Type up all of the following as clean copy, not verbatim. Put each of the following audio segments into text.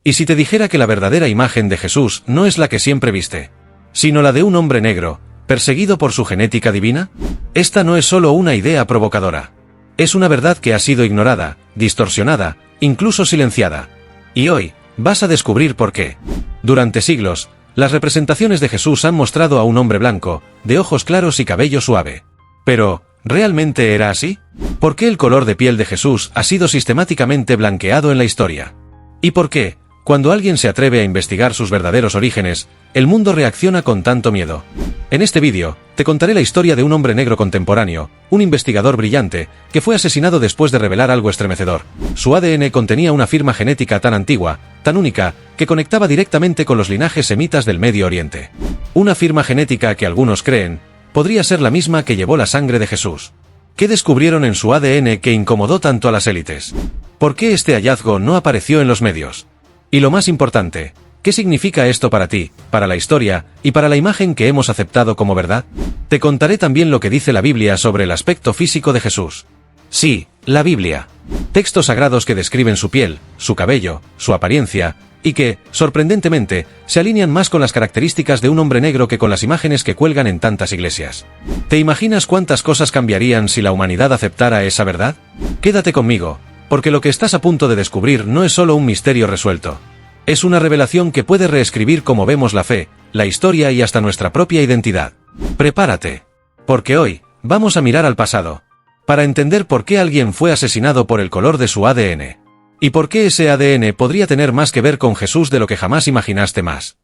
¿Y si te dijera que la verdadera imagen de Jesús no es la que siempre viste, sino la de un hombre negro, perseguido por su genética divina? Esta no es solo una idea provocadora. Es una verdad que ha sido ignorada, distorsionada, incluso silenciada. Y hoy, vas a descubrir por qué. Durante siglos, las representaciones de Jesús han mostrado a un hombre blanco, de ojos claros y cabello suave. Pero, ¿realmente era así? ¿Por qué el color de piel de Jesús ha sido sistemáticamente blanqueado en la historia? ¿Y por qué, cuando alguien se atreve a investigar sus verdaderos orígenes, el mundo reacciona con tanto miedo? En este vídeo, te contaré la historia de un hombre negro contemporáneo, un investigador brillante, que fue asesinado después de revelar algo estremecedor. Su ADN contenía una firma genética tan antigua, tan única, que conectaba directamente con los linajes semitas del Medio Oriente. Una firma genética que algunos creen, podría ser la misma que llevó la sangre de Jesús. ¿Qué descubrieron en su ADN que incomodó tanto a las élites? ¿Por qué este hallazgo no apareció en los medios? Y lo más importante, ¿qué significa esto para ti, para la historia y para la imagen que hemos aceptado como verdad? Te contaré también lo que dice la Biblia sobre el aspecto físico de Jesús. Sí, la Biblia. Textos sagrados que describen su piel, su cabello, su apariencia, y que, sorprendentemente, se alinean más con las características de un hombre negro que con las imágenes que cuelgan en tantas iglesias. ¿Te imaginas cuántas cosas cambiarían si la humanidad aceptara esa verdad? Quédate conmigo, porque lo que estás a punto de descubrir no es solo un misterio resuelto. Es una revelación que puede reescribir cómo vemos la fe, la historia y hasta nuestra propia identidad. Prepárate. Porque hoy, vamos a mirar al pasado, para entender por qué alguien fue asesinado por el color de su ADN. ¿Y por qué ese ADN podría tener más que ver con Jesús de lo que jamás imaginaste más?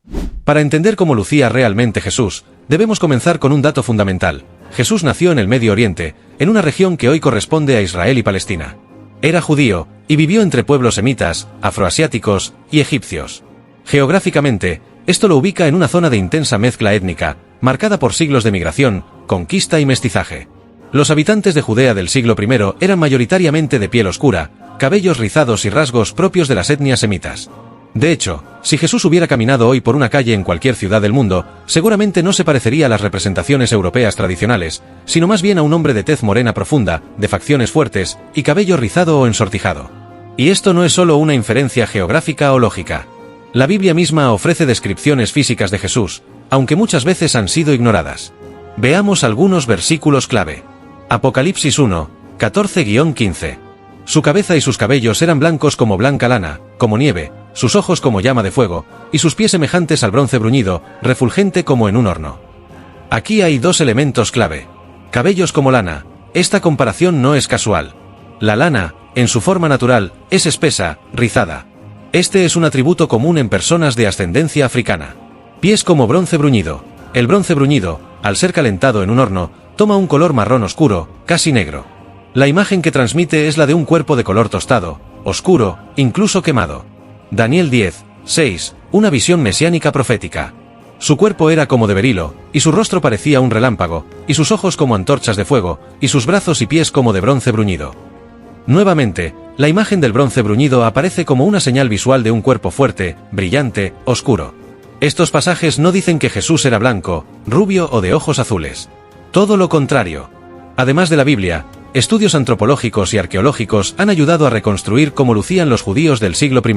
Para entender cómo lucía realmente Jesús, debemos comenzar con un dato fundamental. Jesús nació en el Medio Oriente, en una región que hoy corresponde a Israel y Palestina. Era judío, y vivió entre pueblos semitas, afroasiáticos y egipcios. Geográficamente, esto lo ubica en una zona de intensa mezcla étnica, marcada por siglos de migración, conquista y mestizaje. Los habitantes de Judea del siglo I eran mayoritariamente de piel oscura, cabellos rizados y rasgos propios de las etnias semitas. De hecho, si Jesús hubiera caminado hoy por una calle en cualquier ciudad del mundo, seguramente no se parecería a las representaciones europeas tradicionales, sino más bien a un hombre de tez morena profunda, de facciones fuertes, y cabello rizado o ensortijado. Y esto no es solo una inferencia geográfica o lógica. La Biblia misma ofrece descripciones físicas de Jesús, aunque muchas veces han sido ignoradas. Veamos algunos versículos clave. Apocalipsis 1, 14-15. Su cabeza y sus cabellos eran blancos como blanca lana, como nieve, sus ojos como llama de fuego, y sus pies semejantes al bronce bruñido, refulgente como en un horno. Aquí hay dos elementos clave. Cabellos como lana. Esta comparación no es casual. La lana, en su forma natural, es espesa, rizada. Este es un atributo común en personas de ascendencia africana. Pies como bronce bruñido. El bronce bruñido, al ser calentado en un horno, toma un color marrón oscuro, casi negro. La imagen que transmite es la de un cuerpo de color tostado, oscuro, incluso quemado. Daniel 10, 6, una visión mesiánica profética. Su cuerpo era como de berilo, y su rostro parecía un relámpago, y sus ojos como antorchas de fuego, y sus brazos y pies como de bronce bruñido. Nuevamente, la imagen del bronce bruñido aparece como una señal visual de un cuerpo fuerte, brillante, oscuro. Estos pasajes no dicen que Jesús era blanco, rubio o de ojos azules. Todo lo contrario. Además de la Biblia, estudios antropológicos y arqueológicos han ayudado a reconstruir cómo lucían los judíos del siglo I.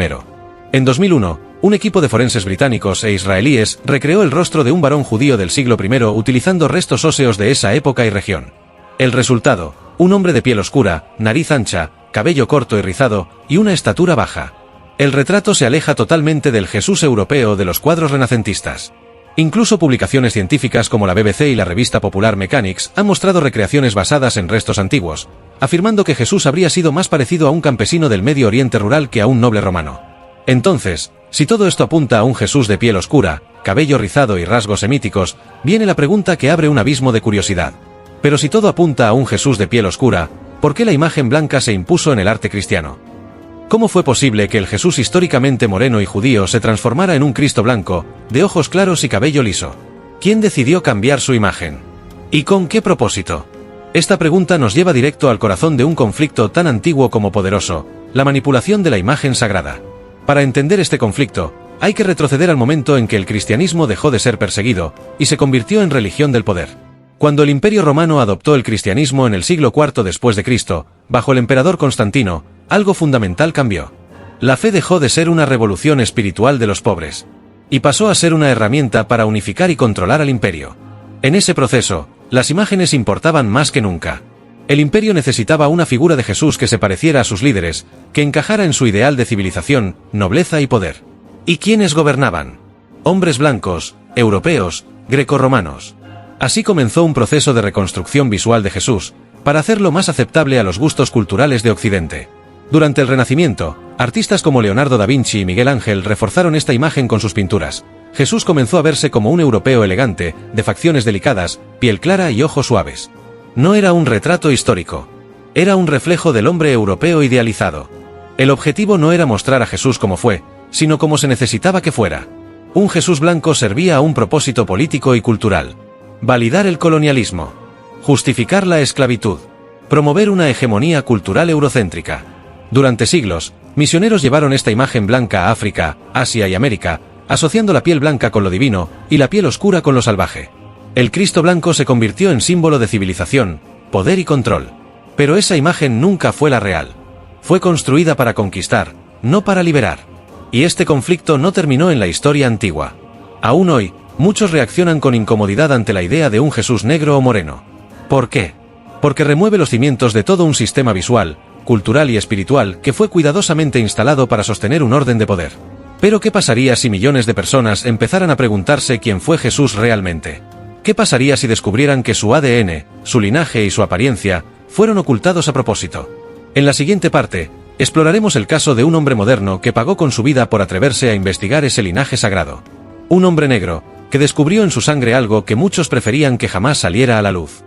En 2001, un equipo de forenses británicos e israelíes recreó el rostro de un varón judío del siglo I utilizando restos óseos de esa época y región. El resultado, un hombre de piel oscura, nariz ancha, cabello corto y rizado, y una estatura baja. El retrato se aleja totalmente del Jesús europeo de los cuadros renacentistas. Incluso publicaciones científicas como la BBC y la revista popular Mechanics han mostrado recreaciones basadas en restos antiguos, afirmando que Jesús habría sido más parecido a un campesino del Medio Oriente rural que a un noble romano. Entonces, si todo esto apunta a un Jesús de piel oscura, cabello rizado y rasgos semíticos, viene la pregunta que abre un abismo de curiosidad. Pero si todo apunta a un Jesús de piel oscura, ¿por qué la imagen blanca se impuso en el arte cristiano? ¿Cómo fue posible que el Jesús históricamente moreno y judío se transformara en un Cristo blanco, de ojos claros y cabello liso? ¿Quién decidió cambiar su imagen? ¿Y con qué propósito? Esta pregunta nos lleva directo al corazón de un conflicto tan antiguo como poderoso, la manipulación de la imagen sagrada. Para entender este conflicto, hay que retroceder al momento en que el cristianismo dejó de ser perseguido, y se convirtió en religión del poder. Cuando el Imperio Romano adoptó el cristianismo en el siglo IV después de Cristo, bajo el emperador Constantino, algo fundamental cambió. La fe dejó de ser una revolución espiritual de los pobres, y pasó a ser una herramienta para unificar y controlar al imperio. En ese proceso, las imágenes importaban más que nunca. El imperio necesitaba una figura de Jesús que se pareciera a sus líderes, que encajara en su ideal de civilización, nobleza y poder. ¿Y quiénes gobernaban? Hombres blancos, europeos, grecorromanos. Así comenzó un proceso de reconstrucción visual de Jesús, para hacerlo más aceptable a los gustos culturales de Occidente. Durante el Renacimiento, artistas como Leonardo da Vinci y Miguel Ángel reforzaron esta imagen con sus pinturas. Jesús comenzó a verse como un europeo elegante, de facciones delicadas, piel clara y ojos suaves. No era un retrato histórico. Era un reflejo del hombre europeo idealizado. El objetivo no era mostrar a Jesús como fue, sino como se necesitaba que fuera. Un Jesús blanco servía a un propósito político y cultural. Validar el colonialismo. Justificar la esclavitud. Promover una hegemonía cultural eurocéntrica. Durante siglos, misioneros llevaron esta imagen blanca a África, Asia y América, asociando la piel blanca con lo divino y la piel oscura con lo salvaje. El Cristo blanco se convirtió en símbolo de civilización, poder y control. Pero esa imagen nunca fue la real. Fue construida para conquistar, no para liberar. Y este conflicto no terminó en la historia antigua. Aún hoy, muchos reaccionan con incomodidad ante la idea de un Jesús negro o moreno. ¿Por qué? Porque remueve los cimientos de todo un sistema visual, cultural y espiritual que fue cuidadosamente instalado para sostener un orden de poder. Pero ¿qué pasaría si millones de personas empezaran a preguntarse quién fue Jesús realmente? ¿Qué pasaría si descubrieran que su ADN, su linaje y su apariencia fueron ocultados a propósito? En la siguiente parte, exploraremos el caso de un hombre moderno que pagó con su vida por atreverse a investigar ese linaje sagrado. Un hombre negro, que descubrió en su sangre algo que muchos preferían que jamás saliera a la luz.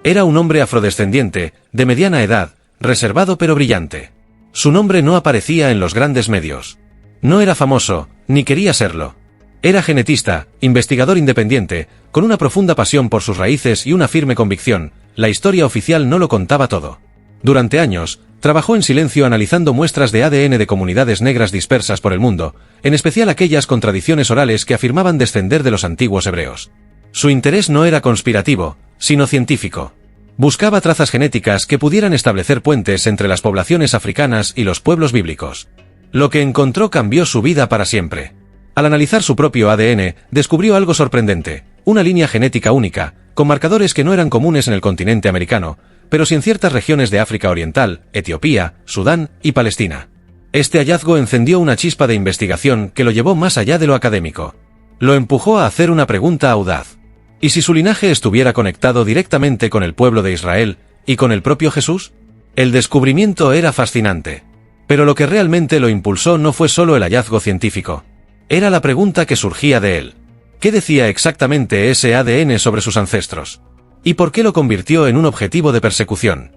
Era un hombre afrodescendiente, de mediana edad, reservado pero brillante. Su nombre no aparecía en los grandes medios. No era famoso, ni quería serlo. Era genetista, investigador independiente, con una profunda pasión por sus raíces y una firme convicción. La historia oficial no lo contaba todo. Durante años, trabajó en silencio analizando muestras de ADN de comunidades negras dispersas por el mundo, en especial aquellas con tradiciones orales que afirmaban descender de los antiguos hebreos. Su interés no era conspirativo, sino científico. Buscaba trazas genéticas que pudieran establecer puentes entre las poblaciones africanas y los pueblos bíblicos. Lo que encontró cambió su vida para siempre. Al analizar su propio ADN, descubrió algo sorprendente, una línea genética única, con marcadores que no eran comunes en el continente americano, pero sí en ciertas regiones de África Oriental, Etiopía, Sudán y Palestina. Este hallazgo encendió una chispa de investigación que lo llevó más allá de lo académico. Lo empujó a hacer una pregunta audaz. ¿Y si su linaje estuviera conectado directamente con el pueblo de Israel y con el propio Jesús? El descubrimiento era fascinante. Pero lo que realmente lo impulsó no fue solo el hallazgo científico. Era la pregunta que surgía de él. ¿Qué decía exactamente ese ADN sobre sus ancestros? ¿Y por qué lo convirtió en un objetivo de persecución?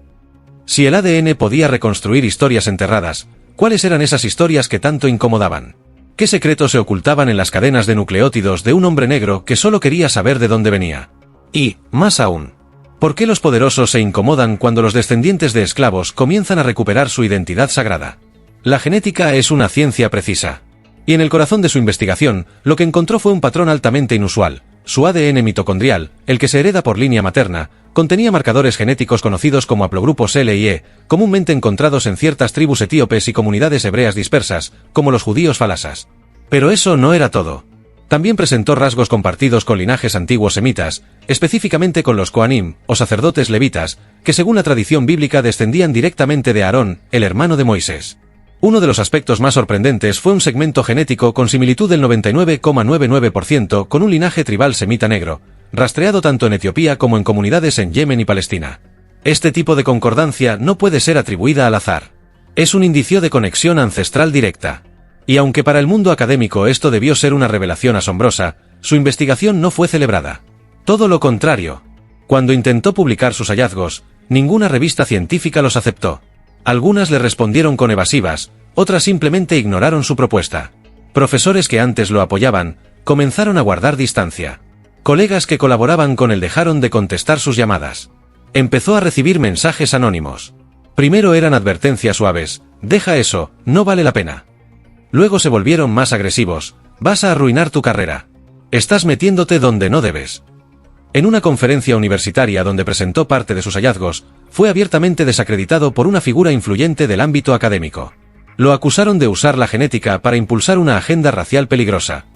Si el ADN podía reconstruir historias enterradas, ¿cuáles eran esas historias que tanto incomodaban? ¿Qué secretos se ocultaban en las cadenas de nucleótidos de un hombre negro que solo quería saber de dónde venía? Y, más aún, ¿por qué los poderosos se incomodan cuando los descendientes de esclavos comienzan a recuperar su identidad sagrada? La genética es una ciencia precisa. Y en el corazón de su investigación, lo que encontró fue un patrón altamente inusual. Su ADN mitocondrial, el que se hereda por línea materna, contenía marcadores genéticos conocidos como haplogrupos L y E, comúnmente encontrados en ciertas tribus etíopes y comunidades hebreas dispersas, como los judíos falasas. Pero eso no era todo. También presentó rasgos compartidos con linajes antiguos semitas, específicamente con los Kohanim, o sacerdotes levitas, que según la tradición bíblica descendían directamente de Aarón, el hermano de Moisés. Uno de los aspectos más sorprendentes fue un segmento genético con similitud del 99,99% con un linaje tribal semita negro, rastreado tanto en Etiopía como en comunidades en Yemen y Palestina. Este tipo de concordancia no puede ser atribuida al azar. Es un indicio de conexión ancestral directa. Y aunque para el mundo académico esto debió ser una revelación asombrosa, su investigación no fue celebrada. Todo lo contrario. Cuando intentó publicar sus hallazgos, ninguna revista científica los aceptó. Algunas le respondieron con evasivas, otras simplemente ignoraron su propuesta. Profesores que antes lo apoyaban, comenzaron a guardar distancia. Colegas que colaboraban con él dejaron de contestar sus llamadas. Empezó a recibir mensajes anónimos. Primero eran advertencias suaves, deja eso, no vale la pena. Luego se volvieron más agresivos, vas a arruinar tu carrera. Estás metiéndote donde no debes. En una conferencia universitaria donde presentó parte de sus hallazgos, fue abiertamente desacreditado por una figura influyente del ámbito académico. Lo acusaron de usar la genética para impulsar una agenda racial peligrosa.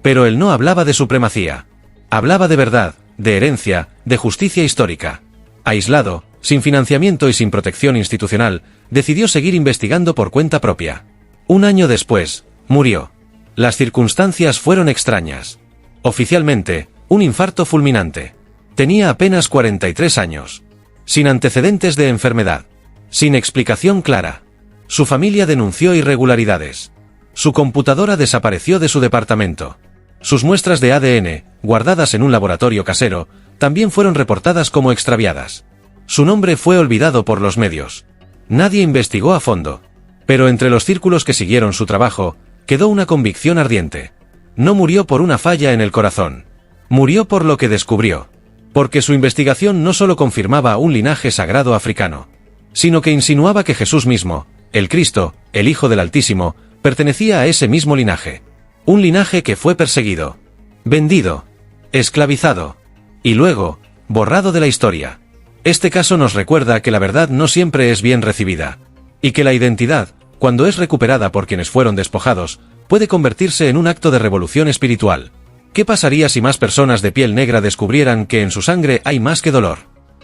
Pero él no hablaba de supremacía. Hablaba de verdad, de herencia, de justicia histórica. Aislado, sin financiamiento y sin protección institucional, decidió seguir investigando por cuenta propia. Un año después, murió. Las circunstancias fueron extrañas. Oficialmente, un infarto fulminante. Tenía apenas 43 años. Sin antecedentes de enfermedad. Sin explicación clara. Su familia denunció irregularidades. Su computadora desapareció de su departamento. Sus muestras de ADN, guardadas en un laboratorio casero, también fueron reportadas como extraviadas. Su nombre fue olvidado por los medios. Nadie investigó a fondo. Pero entre los círculos que siguieron su trabajo, quedó una convicción ardiente. No murió por una falla en el corazón. Murió por lo que descubrió. Porque su investigación no solo confirmaba un linaje sagrado africano, sino que insinuaba que Jesús mismo, el Cristo, el Hijo del Altísimo, pertenecía a ese mismo linaje. Un linaje que fue perseguido, vendido, esclavizado, y luego, borrado de la historia. Este caso nos recuerda que la verdad no siempre es bien recibida, y que la identidad, cuando es recuperada por quienes fueron despojados, puede convertirse en un acto de revolución espiritual. ¿Qué pasaría si más personas de piel negra descubrieran que en su sangre hay más que dolor?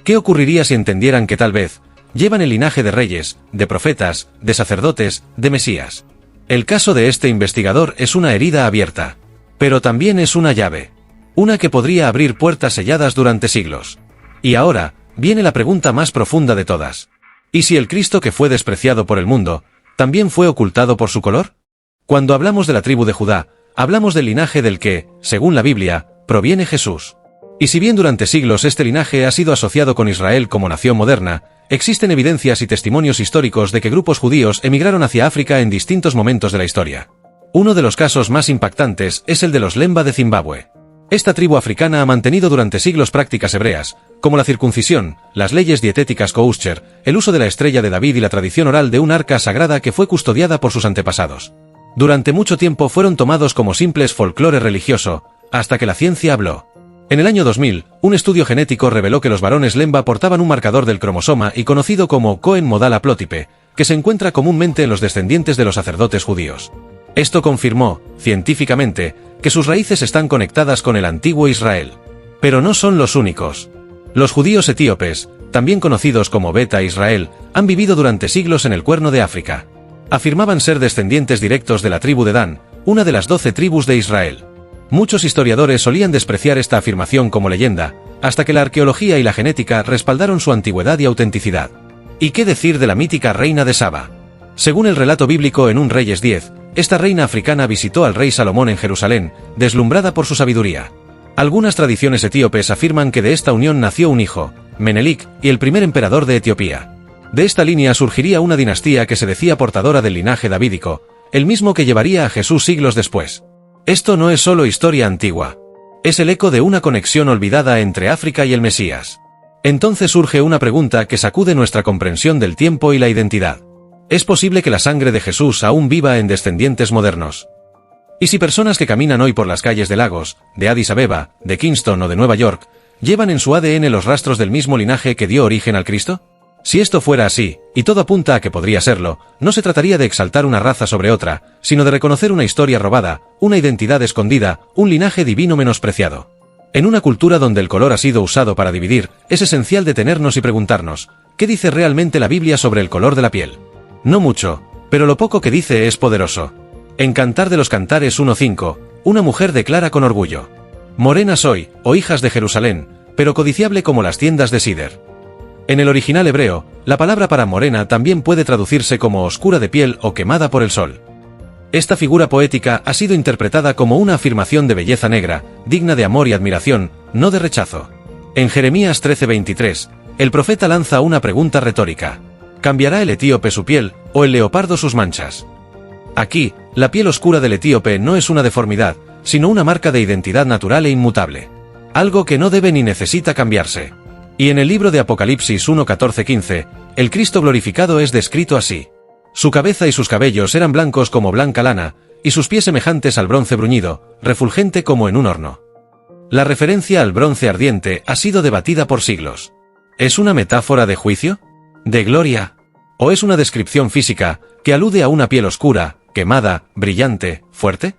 ¿Qué ocurriría si entendieran que tal vez llevan el linaje de reyes, de profetas, de sacerdotes, de Mesías? El caso de este investigador es una herida abierta, pero también es una llave. Una que podría abrir puertas selladas durante siglos. Y ahora, viene la pregunta más profunda de todas. ¿Y si el Cristo que fue despreciado por el mundo, también fue ocultado por su color? Cuando hablamos de la tribu de Judá, hablamos del linaje del que, según la Biblia, proviene Jesús. Y si bien durante siglos este linaje ha sido asociado con Israel como nación moderna, existen evidencias y testimonios históricos de que grupos judíos emigraron hacia África en distintos momentos de la historia. Uno de los casos más impactantes es el de los Lemba de Zimbabue. Esta tribu africana ha mantenido durante siglos prácticas hebreas, como la circuncisión, las leyes dietéticas kosher, el uso de la estrella de David y la tradición oral de un arca sagrada que fue custodiada por sus antepasados. Durante mucho tiempo fueron tomados como simples folclore religioso, hasta que la ciencia habló. En el año 2000, un estudio genético reveló que los varones Lemba portaban un marcador del cromosoma y conocido como Cohen modal haplótipe, que se encuentra comúnmente en los descendientes de los sacerdotes judíos. Esto confirmó, científicamente, que sus raíces están conectadas con el antiguo Israel. Pero no son los únicos. Los judíos etíopes, también conocidos como Beta Israel, han vivido durante siglos en el Cuerno de África. Afirmaban ser descendientes directos de la tribu de Dan, una de las 12 tribus de Israel. Muchos historiadores solían despreciar esta afirmación como leyenda, hasta que la arqueología y la genética respaldaron su antigüedad y autenticidad. ¿Y qué decir de la mítica reina de Saba? Según el relato bíblico en 1 Reyes 10, esta reina africana visitó al rey Salomón en Jerusalén, deslumbrada por su sabiduría. Algunas tradiciones etíopes afirman que de esta unión nació un hijo, Menelik, y el primer emperador de Etiopía. De esta línea surgiría una dinastía que se decía portadora del linaje davídico, el mismo que llevaría a Jesús siglos después. Esto no es solo historia antigua. Es el eco de una conexión olvidada entre África y el Mesías. Entonces surge una pregunta que sacude nuestra comprensión del tiempo y la identidad. ¿Es posible que la sangre de Jesús aún viva en descendientes modernos? ¿Y si personas que caminan hoy por las calles de Lagos, de Addis Abeba, de Kingston o de Nueva York, llevan en su ADN los rastros del mismo linaje que dio origen al Cristo? Si esto fuera así, y todo apunta a que podría serlo, no se trataría de exaltar una raza sobre otra, sino de reconocer una historia robada, una identidad escondida, un linaje divino menospreciado. En una cultura donde el color ha sido usado para dividir, es esencial detenernos y preguntarnos, ¿qué dice realmente la Biblia sobre el color de la piel? No mucho, pero lo poco que dice es poderoso. En Cantar de los Cantares 1:5, una mujer declara con orgullo: «Morena soy, oh hijas de Jerusalén, pero codiciable como las tiendas de Sider». En el original hebreo, la palabra para morena también puede traducirse como oscura de piel o quemada por el sol. Esta figura poética ha sido interpretada como una afirmación de belleza negra, digna de amor y admiración, no de rechazo. En Jeremías 13:23, el profeta lanza una pregunta retórica: ¿cambiará el etíope su piel, o el leopardo sus manchas? Aquí, la piel oscura del etíope no es una deformidad, sino una marca de identidad natural e inmutable. Algo que no debe ni necesita cambiarse. Y en el libro de Apocalipsis 1:14-15, el Cristo glorificado es descrito así: su cabeza y sus cabellos eran blancos como blanca lana, y sus pies semejantes al bronce bruñido, refulgente como en un horno. La referencia al bronce ardiente ha sido debatida por siglos. ¿Es una metáfora de juicio? ¿De gloria? ¿O es una descripción física que alude a una piel oscura, quemada, brillante, fuerte?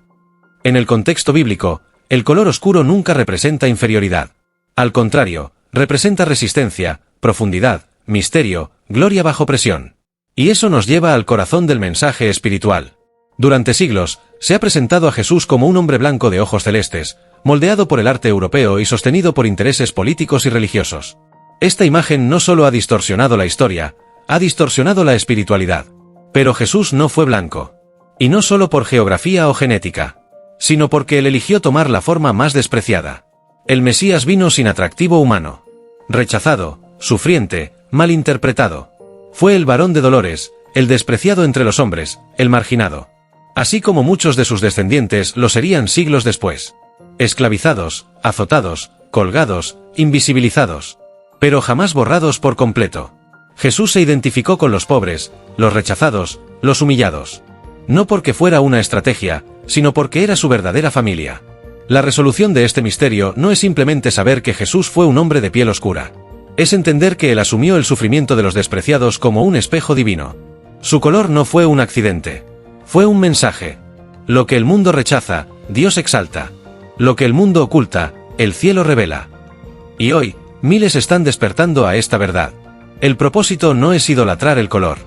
En el contexto bíblico, el color oscuro nunca representa inferioridad. Al contrario, representa resistencia, profundidad, misterio, gloria bajo presión. Y eso nos lleva al corazón del mensaje espiritual. Durante siglos, se ha presentado a Jesús como un hombre blanco de ojos celestes, moldeado por el arte europeo y sostenido por intereses políticos y religiosos. Esta imagen no solo ha distorsionado la historia, ha distorsionado la espiritualidad. Pero Jesús no fue blanco. Y no solo por geografía o genética, sino porque él eligió tomar la forma más despreciada. El Mesías vino sin atractivo humano. Rechazado, sufriente, malinterpretado. Fue el varón de dolores, el despreciado entre los hombres, el marginado. Así como muchos de sus descendientes lo serían siglos después. Esclavizados, azotados, colgados, invisibilizados. Pero jamás borrados por completo. Jesús se identificó con los pobres, los rechazados, los humillados. No porque fuera una estrategia, sino porque era su verdadera familia. La resolución de este misterio no es simplemente saber que Jesús fue un hombre de piel oscura. Es entender que él asumió el sufrimiento de los despreciados como un espejo divino. Su color no fue un accidente. Fue un mensaje. Lo que el mundo rechaza, Dios exalta. Lo que el mundo oculta, el cielo revela. Y hoy, miles están despertando a esta verdad. El propósito no es idolatrar el color.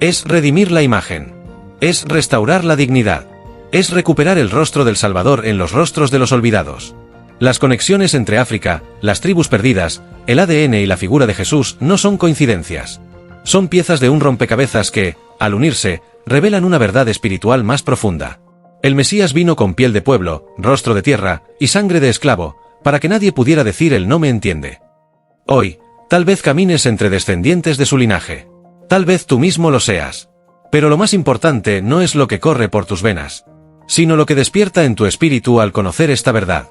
Es redimir la imagen. Es restaurar la dignidad. Es recuperar el rostro del Salvador en los rostros de los olvidados. Las conexiones entre África, las tribus perdidas, el ADN y la figura de Jesús no son coincidencias. Son piezas de un rompecabezas que, al unirse, revelan una verdad espiritual más profunda. El Mesías vino con piel de pueblo, rostro de tierra y sangre de esclavo, para que nadie pudiera decir el no me entiende. Hoy, tal vez camines entre descendientes de su linaje. Tal vez tú mismo lo seas. Pero lo más importante no es lo que corre por tus venas, sino lo que despierta en tu espíritu al conocer esta verdad.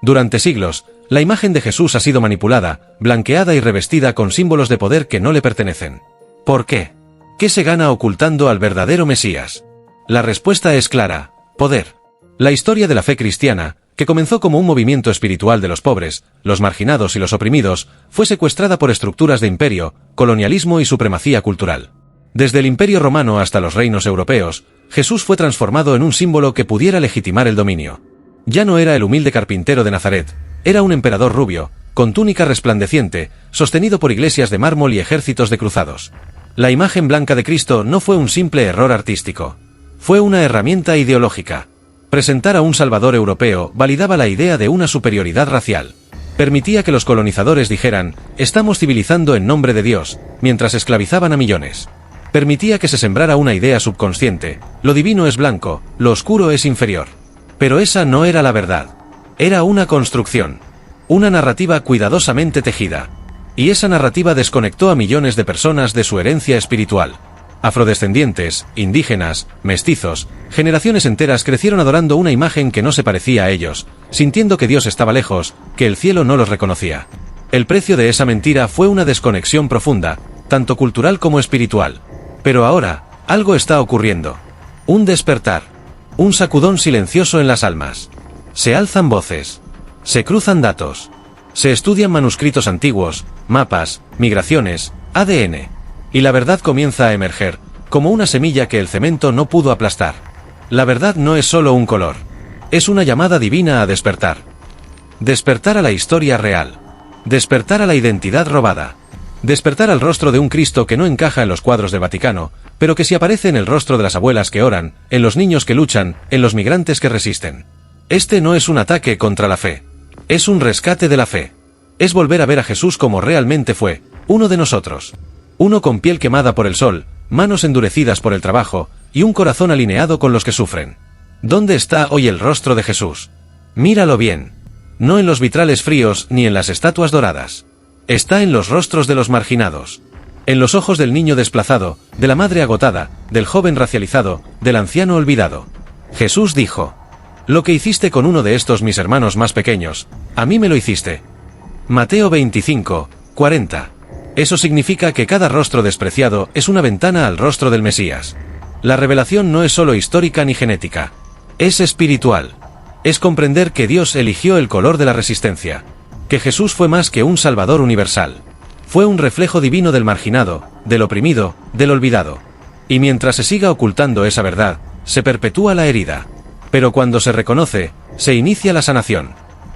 Durante siglos, la imagen de Jesús ha sido manipulada, blanqueada y revestida con símbolos de poder que no le pertenecen. ¿Por qué? ¿Qué se gana ocultando al verdadero Mesías? La respuesta es clara: poder. La historia de la fe cristiana, que comenzó como un movimiento espiritual de los pobres, los marginados y los oprimidos, fue secuestrada por estructuras de imperio, colonialismo y supremacía cultural. Desde el Imperio Romano hasta los reinos europeos, Jesús fue transformado en un símbolo que pudiera legitimar el dominio. Ya no era el humilde carpintero de Nazaret, era un emperador rubio, con túnica resplandeciente, sostenido por iglesias de mármol y ejércitos de cruzados. La imagen blanca de Cristo no fue un simple error artístico. Fue una herramienta ideológica. Presentar a un Salvador europeo validaba la idea de una superioridad racial. Permitía que los colonizadores dijeran, estamos civilizando en nombre de Dios, mientras esclavizaban a millones. Permitía que se sembrara una idea subconsciente, lo divino es blanco, lo oscuro es inferior. Pero esa no era la verdad. Era una construcción. Una narrativa cuidadosamente tejida. Y esa narrativa desconectó a millones de personas de su herencia espiritual. Afrodescendientes, indígenas, mestizos, generaciones enteras crecieron adorando una imagen que no se parecía a ellos, sintiendo que Dios estaba lejos, que el cielo no los reconocía. El precio de esa mentira fue una desconexión profunda, tanto cultural como espiritual. Pero ahora, algo está ocurriendo. Un despertar. Un sacudón silencioso en las almas. Se alzan voces. Se cruzan datos. Se estudian manuscritos antiguos, mapas, migraciones, ADN. Y la verdad comienza a emerger, como una semilla que el cemento no pudo aplastar. La verdad no es solo un color. Es una llamada divina a despertar. Despertar a la historia real. Despertar a la identidad robada. Despertar al rostro de un Cristo que no encaja en los cuadros del Vaticano, pero que sí aparece en el rostro de las abuelas que oran, en los niños que luchan, en los migrantes que resisten. Este no es un ataque contra la fe. Es un rescate de la fe. Es volver a ver a Jesús como realmente fue, uno de nosotros. Uno con piel quemada por el sol, manos endurecidas por el trabajo, y un corazón alineado con los que sufren. ¿Dónde está hoy el rostro de Jesús? Míralo bien. No en los vitrales fríos ni en las estatuas doradas. Está en los rostros de los marginados. En los ojos del niño desplazado, de la madre agotada, del joven racializado, del anciano olvidado. Jesús dijo: lo que hiciste con uno de estos mis hermanos más pequeños, a mí me lo hiciste. Mateo 25, 40. Eso significa que cada rostro despreciado es una ventana al rostro del Mesías. La revelación no es solo histórica ni genética. Es espiritual. Es comprender que Dios eligió el color de la resistencia. Que Jesús fue más que un Salvador universal. Fue un reflejo divino del marginado, del oprimido, del olvidado. Y mientras se siga ocultando esa verdad, se perpetúa la herida. Pero cuando se reconoce, se inicia la sanación.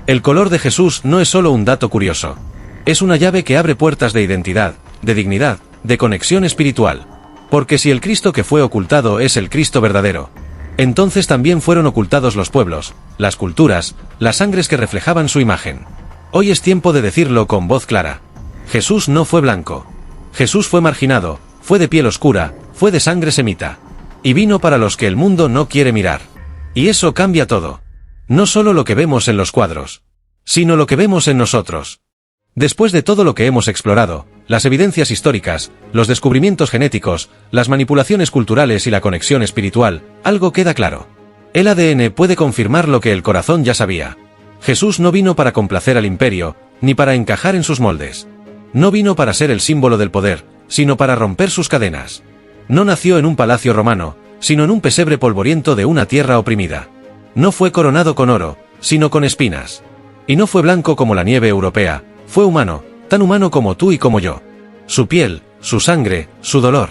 El color de Jesús no es solo un dato curioso. Es una llave que abre puertas de identidad, de dignidad, de conexión espiritual. Porque si el Cristo que fue ocultado es el Cristo verdadero, entonces también fueron ocultados los pueblos, las culturas, las sangres que reflejaban su imagen. Hoy es tiempo de decirlo con voz clara. Jesús no fue blanco. Jesús fue marginado, fue de piel oscura, fue de sangre semita. Y vino para los que el mundo no quiere mirar. Y eso cambia todo. No solo lo que vemos en los cuadros, sino lo que vemos en nosotros. Después de todo lo que hemos explorado, las evidencias históricas, los descubrimientos genéticos, las manipulaciones culturales y la conexión espiritual, algo queda claro. El ADN puede confirmar lo que el corazón ya sabía. Jesús no vino para complacer al imperio, ni para encajar en sus moldes. No vino para ser el símbolo del poder, sino para romper sus cadenas. No nació en un palacio romano, sino en un pesebre polvoriento de una tierra oprimida. No fue coronado con oro, sino con espinas. Y no fue blanco como la nieve europea, fue humano, tan humano como tú y como yo. Su piel, su sangre, su dolor.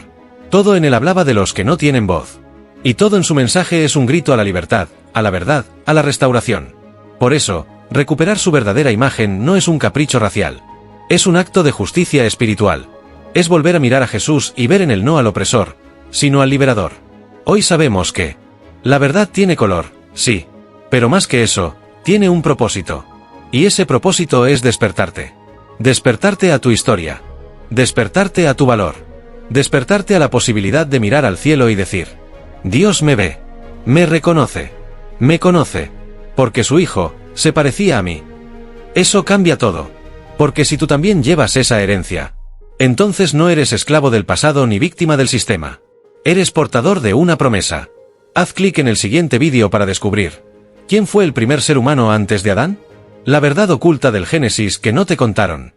Todo en él hablaba de los que no tienen voz. Y todo en su mensaje es un grito a la libertad, a la verdad, a la restauración. Por eso, recuperar su verdadera imagen no es un capricho racial. Es un acto de justicia espiritual. Es volver a mirar a Jesús y ver en él no al opresor, sino al liberador. Hoy sabemos que la verdad tiene color, sí. Pero más que eso, tiene un propósito. Y ese propósito es despertarte. Despertarte a tu historia. Despertarte a tu valor. Despertarte a la posibilidad de mirar al cielo y decir: Dios me ve. Me reconoce. Me conoce. Porque su hijo se parecía a mí. Eso cambia todo. Porque si tú también llevas esa herencia, entonces no eres esclavo del pasado ni víctima del sistema. Eres portador de una promesa. Haz clic en el siguiente vídeo para descubrir: ¿quién fue el primer ser humano antes de Adán? La verdad oculta del Génesis que no te contaron.